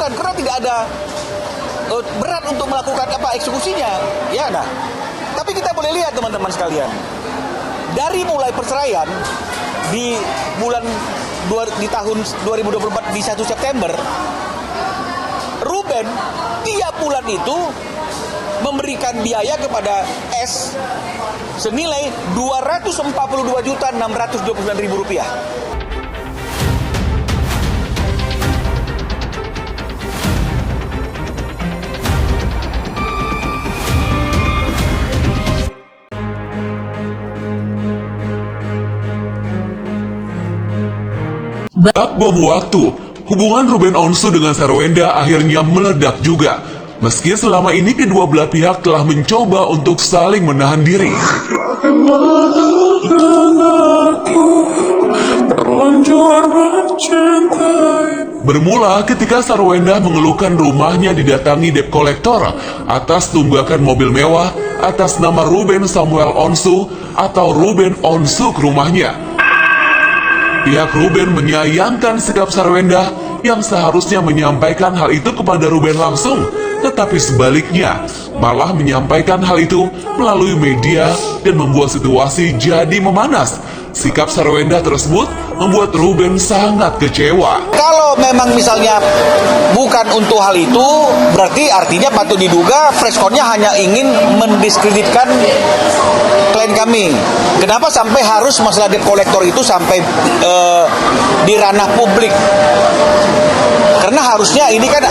dilakukan karena tidak ada berat untuk melakukan eksekusinya. Ya, nah. Tapi kita boleh lihat teman-teman sekalian. Dari mulai perceraian di tahun 2024 di 1 September, Ruben tiap bulan itu memberikan biaya kepada S senilai Rp242.629.000. Tak bom waktu, hubungan Ruben Onsu dengan Sarwenda akhirnya meledak juga. Meski selama ini kedua belah pihak telah mencoba untuk saling menahan diri. Bermula ketika Sarwenda mengeluhkan rumahnya didatangi debt collector atas tunggakan mobil mewah atas nama Ruben Samuel Onsu atau Ruben Onsu ke rumahnya. Pihak Ruben menyayangkan sikap Sarwenda yang seharusnya menyampaikan hal itu kepada Ruben langsung, tetapi sebaliknya malah menyampaikan hal itu melalui media dan membuat situasi jadi memanas. Sikap Sarwenda tersebut membuat Ruben sangat kecewa. Kalau memang misalnya bukan untuk hal itu, berarti artinya patut diduga Freshcon-nya hanya ingin mendiskreditkan klien kami. Kenapa sampai harus masalah debt collector itu sampai di ranah publik? Karena harusnya ini kan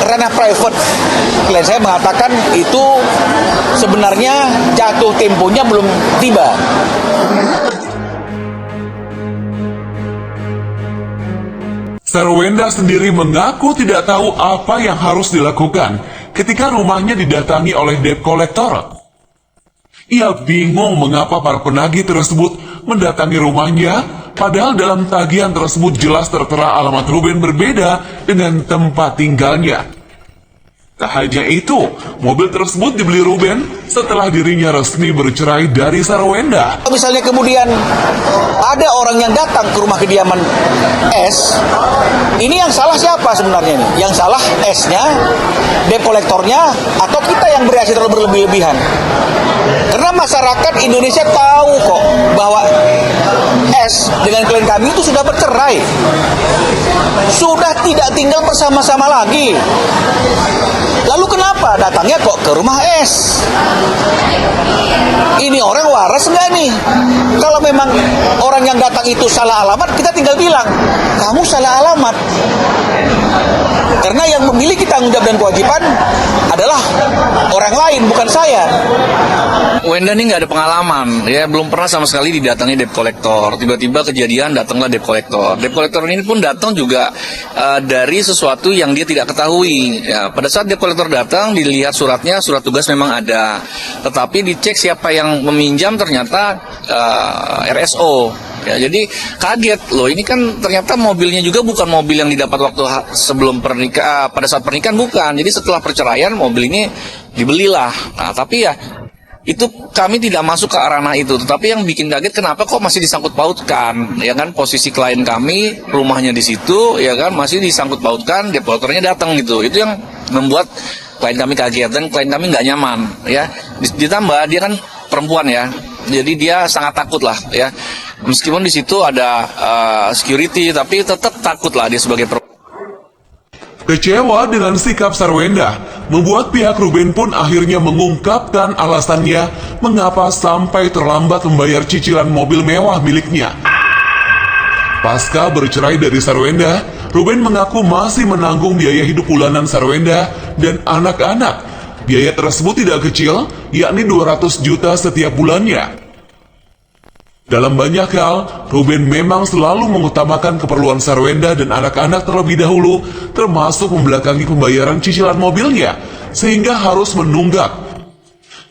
ranah private. Klien saya mengatakan itu sebenarnya jatuh temponya belum tiba. Sarwenda sendiri mengaku tidak tahu apa yang harus dilakukan ketika rumahnya didatangi oleh debt collector. Ia bingung mengapa para penagih tersebut mendatangi rumahnya, padahal dalam tagihan tersebut jelas tertera alamat Ruben berbeda dengan tempat tinggalnya. Tak hanya itu, mobil tersebut dibeli Ruben setelah dirinya resmi bercerai dari Sarwenda. Misalnya kemudian ada orang yang datang ke rumah kediaman S, ini yang salah siapa sebenarnya nih? Yang salah S-nya, debt collector-nya, atau kita yang bereaksi terlalu berlebih-lebihan? Karena masyarakat Indonesia tahu kok bahwa S dengan klien kami itu sudah bercerai, sudah tidak tinggal bersama-sama lagi. Lalu kenapa datangnya kok ke rumah S? Ini orang waras nggak nih? Kalau memang orang yang datang itu salah alamat, kita tinggal bilang, kamu salah alamat. Karena yang memiliki tanggung jawab dan kewajiban adalah orang lain, bukan saya. Wenda ini nggak ada pengalaman, ya belum pernah sama sekali didatangi debt collector. Tiba-tiba kejadian datanglah debt collector. Debt collector ini pun datang juga dari sesuatu yang dia tidak ketahui. Ya, pada saat debt collector datang, dilihat suratnya, surat tugas memang ada. Tetapi dicek siapa yang meminjam ternyata RSO. Ya, jadi kaget loh, ini kan ternyata mobilnya juga bukan mobil yang didapat waktu sebelum pernikahan, pada saat pernikahan bukan. Jadi setelah perceraian mobil ini dibelilah. Nah, tapi ya itu kami tidak masuk ke ranah itu, tetapi yang bikin kaget kenapa kok masih disangkut pautkan, ya kan, posisi klien kami rumahnya di situ, ya kan, masih disangkut pautkan, debt collector-nya datang gitu. Itu yang membuat klien kami kaget dan klien kami nggak nyaman, ya. Ditambah dia kan perempuan ya, jadi dia sangat takut lah, ya. Meskipun di situ ada security, tapi tetap takut lah dia sebagai perempuan. Kecewa dengan sikap Sarwenda, membuat pihak Ruben pun akhirnya mengungkapkan alasannya mengapa sampai terlambat membayar cicilan mobil mewah miliknya. Pasca bercerai dari Sarwenda, Ruben mengaku masih menanggung biaya hidup bulanan Sarwenda dan anak-anak. Biaya tersebut tidak kecil, yakni 200 juta setiap bulannya. Dalam banyak hal, Ruben memang selalu mengutamakan keperluan Sarwenda dan anak-anak terlebih dahulu, termasuk membelakangi pembayaran cicilan mobilnya, sehingga harus menunggak.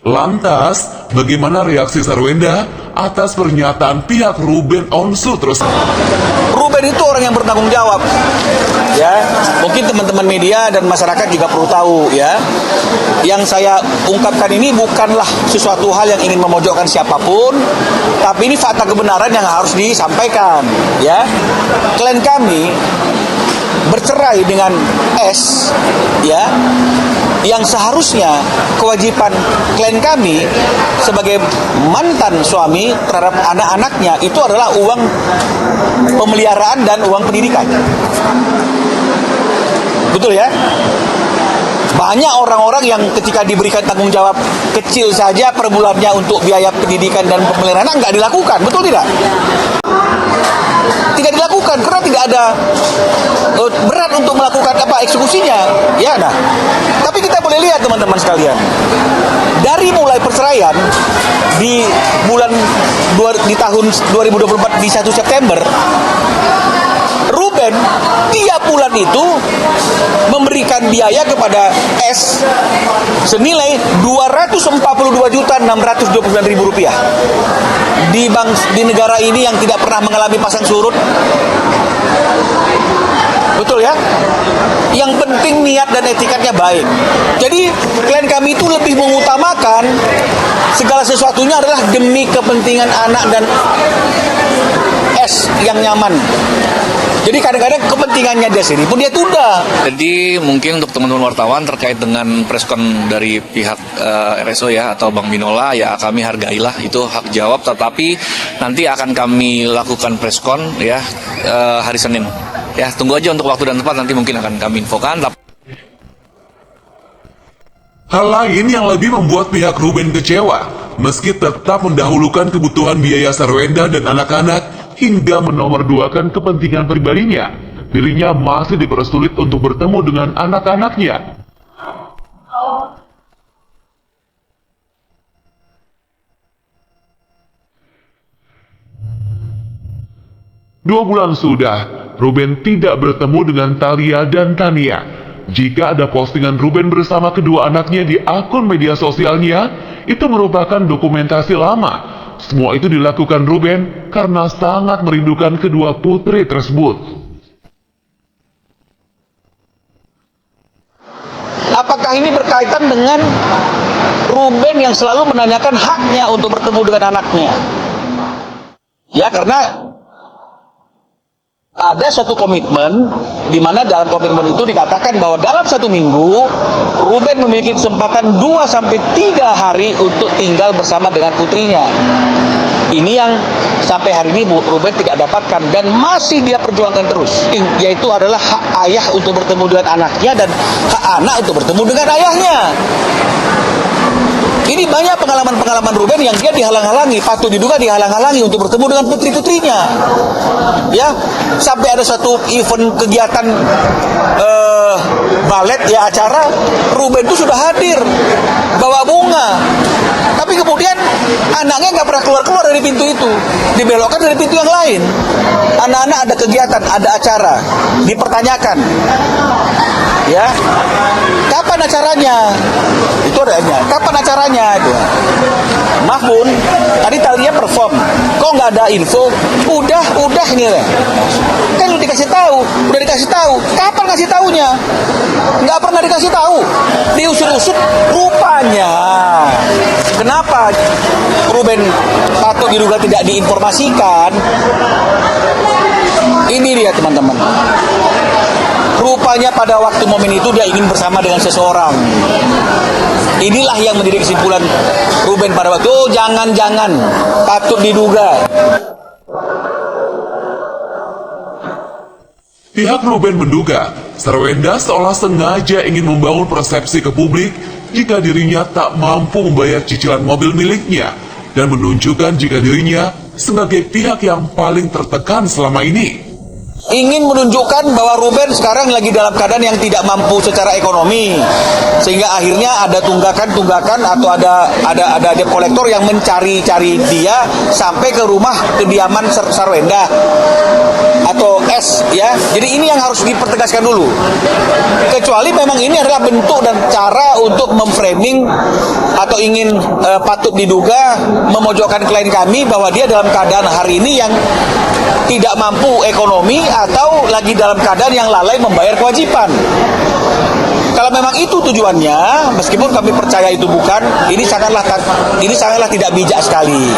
Lantas, bagaimana reaksi Sarwenda atas pernyataan pihak Ruben Onsu terus? Ruben itu orang yang bertanggung jawab, ya. Mungkin teman-teman media dan masyarakat juga perlu tahu, ya. Yang saya ungkapkan ini bukanlah sesuatu hal yang ingin memojokkan siapapun, tapi ini fakta kebenaran yang harus disampaikan, ya. Klien kami bercerai dengan S, ya, yang seharusnya kewajiban klien kami sebagai mantan suami terhadap anak-anaknya itu adalah uang pemeliharaan dan uang pendidikan. Betul ya? Banyak orang-orang yang ketika diberikan tanggung jawab kecil saja per bulannya untuk biaya pendidikan dan pemeliharaan nggak dilakukan, betul tidak? Tidak dilakukan karena tidak ada berat untuk melakukan eksekusinya, ya. Nah, tapi kita boleh lihat teman-teman sekalian, dari mulai perceraian di tahun 2024 di 1 September, Ruben tiap bulan itu memberikan biaya kepada S senilai Rp242.629.000 di negara ini yang tidak pernah mengalami pasang surut. Betul ya? Yang penting niat dan etikanya baik. Jadi klien kami itu lebih mengutamakan segala sesuatunya adalah demi kepentingan anak dan S yang nyaman. Jadi kadang-kadang kepentingannya dia sendiri pun dia tunda. Jadi mungkin untuk teman-teman wartawan terkait dengan preskon dari pihak RSO ya atau Bang Binola, ya kami hargailah itu hak jawab, tetapi nanti akan kami lakukan preskon ya hari Senin. Ya tunggu aja untuk waktu dan tempat, nanti mungkin akan kami infokan. Hal lain yang lebih membuat pihak Ruben kecewa, meski tetap mendahulukan kebutuhan biaya Sarwenda dan anak-anak hingga menomorduakan kepentingan pribadinya, dirinya masih dipersulit untuk bertemu dengan anak-anaknya. Dua bulan sudah, Ruben tidak bertemu dengan Thalia dan Tania. Jika ada postingan Ruben bersama kedua anaknya di akun media sosialnya, itu merupakan dokumentasi lama. Semua itu dilakukan Ruben karena sangat merindukan kedua putri tersebut. Apakah ini berkaitan dengan Ruben yang selalu menanyakan haknya untuk bertemu dengan anaknya? Ya, karena ada suatu komitmen di mana dalam komitmen itu dikatakan bahwa dalam 1 minggu Ruben memiliki kesempatan 2-3 hari untuk tinggal bersama dengan putrinya. Ini yang sampai hari ini Ruben tidak dapatkan dan masih dia perjuangkan terus, yaitu adalah hak ayah untuk bertemu dengan anaknya dan hak anak untuk bertemu dengan ayahnya. Ini banyak pengalaman-pengalaman Ruben yang dia dihalang-halangi, patut diduga dihalang-halangi untuk bertemu dengan putri-putrinya. Ya, sampai ada satu event kegiatan balet ya, acara, Ruben itu sudah hadir bawa bunga. Tapi kemudian anaknya nggak pernah keluar-keluar dari pintu itu, dibelokkan dari pintu yang lain. Anak-anak ada kegiatan, ada acara, dipertanyakan. Ya, kapan acaranya? Itu adanya. Kapan acaranya? Itu. Maaf Bun, tadi Thalia perform, kok nggak ada info? Udah nih, kan udah dikasih tahu. Kapan kasih tahunya? Nggak pernah dikasih tahu. Diusut-usut rupanya. Kenapa Ruben patut diduga tidak diinformasikan? Ini dia teman-teman. Rupanya pada waktu momen itu dia ingin bersama dengan seseorang. Inilah yang menjadi kesimpulan Ruben pada waktu. Oh, jangan-jangan patut diduga. Pihak Ruben menduga Sarwenda seolah sengaja ingin membangun persepsi ke publik jika dirinya tak mampu membayar cicilan mobil miliknya dan menunjukkan jika dirinya sebagai pihak yang paling tertekan selama ini. Ingin menunjukkan bahwa Ruben sekarang lagi dalam keadaan yang tidak mampu secara ekonomi, sehingga akhirnya ada tunggakan atau ada debt collector yang mencari-cari dia sampai ke rumah kediaman Sarwenda atau S, ya. Jadi ini yang harus dipertegaskan dulu. Kecuali memang ini adalah bentuk dan cara untuk memframing atau ingin patut diduga memojokkan klien kami bahwa dia dalam keadaan hari ini yang tidak mampu ekonomi atau lagi dalam keadaan yang lalai membayar kewajiban. Kalau memang itu tujuannya, meskipun kami percaya itu bukan, ini sangatlah tidak bijak sekali.